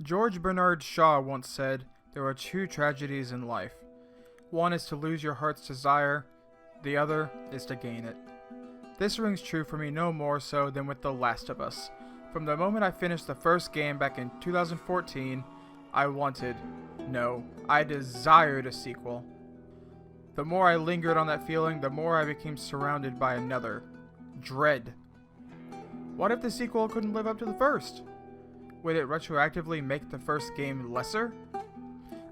George Bernard Shaw once said, "There are two tragedies in life. One is to lose your heart's desire, the other is to gain it." This rings true for me no more so than with The Last of Us. From the moment I finished the first game back in 2014, I desired a sequel. The more I lingered on that feeling, the more I became surrounded by another. Dread. What if the sequel couldn't live up to the first? Would it retroactively make the first game lesser?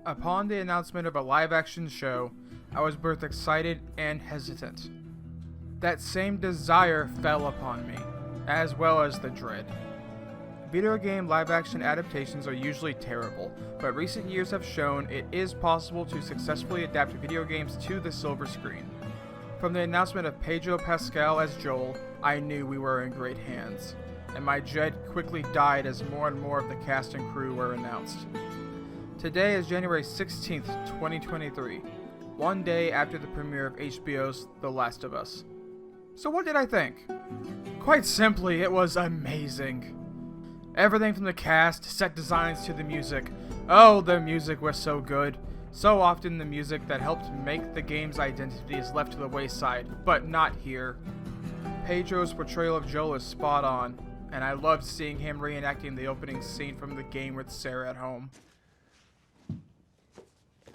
Upon the announcement of a live-action show, I was both excited and hesitant. That same desire fell upon me, as well as the dread. Video game live-action adaptations are usually terrible, but recent years have shown it is possible to successfully adapt video games to the silver screen. From the announcement of Pedro Pascal as Joel, I knew we were in great hands, and my dread quickly died as more and more of the cast and crew were announced. Today is January 16th, 2023, one day after the premiere of HBO's The Last of Us. So what did I think? Quite simply, it was amazing. Everything from the cast, set designs to the music. Oh, the music was so good. So often the music that helped make the game's identity is left to the wayside, but not here. Pedro's portrayal of Joel is spot on, and I loved seeing him reenacting the opening scene from the game with Sarah at home.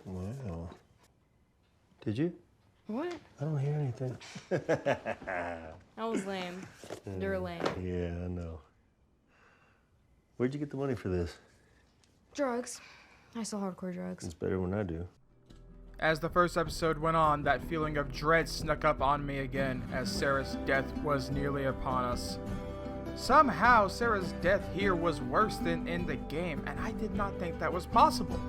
Wow. Did you? What? I don't hear anything. That was lame. You're lame. Yeah, I know. Where'd you get the money for this? Drugs. I sell hardcore drugs. It's better when I do. As the first episode went on, that feeling of dread snuck up on me again as Sarah's death was nearly upon us. Somehow, Sarah's death here was worse than in the game, and I did not think that was possible.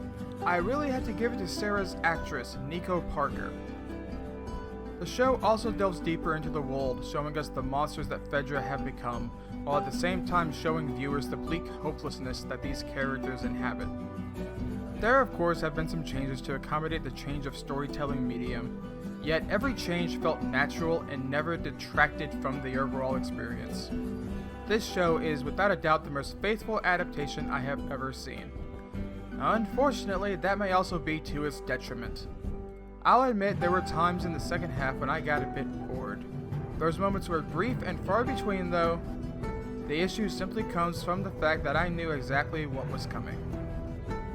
I really had to give it to Sarah's actress, Nico Parker. The show also delves deeper into the world, showing us the monsters that Fedra have become, while at the same time showing viewers the bleak hopelessness that these characters inhabit. There, of course, have been some changes to accommodate the change of storytelling medium, yet every change felt natural and never detracted from the overall experience. This show is without a doubt the most faithful adaptation I have ever seen. Unfortunately, that may also be to its detriment. I'll admit there were times in the second half when I got a bit bored. Those moments were brief and far between though. The issue simply comes from the fact that I knew exactly what was coming.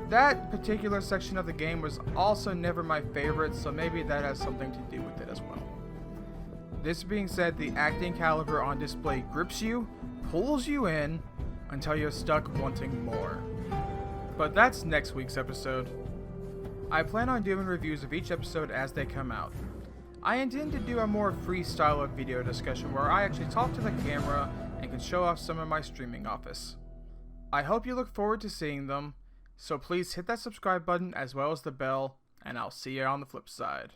That particular section of the game was also never my favorite, so maybe that has something to do with it as well. This being said, the acting caliber on display grips you, pulls you in, until you're stuck wanting more. But that's next week's episode. I plan on doing reviews of each episode as they come out. I intend to do a more freestyle of video discussion where I actually talk to the camera and can show off some of my streaming office. I hope you look forward to seeing them, so please hit that subscribe button as well as the bell, and I'll see you on the flip side.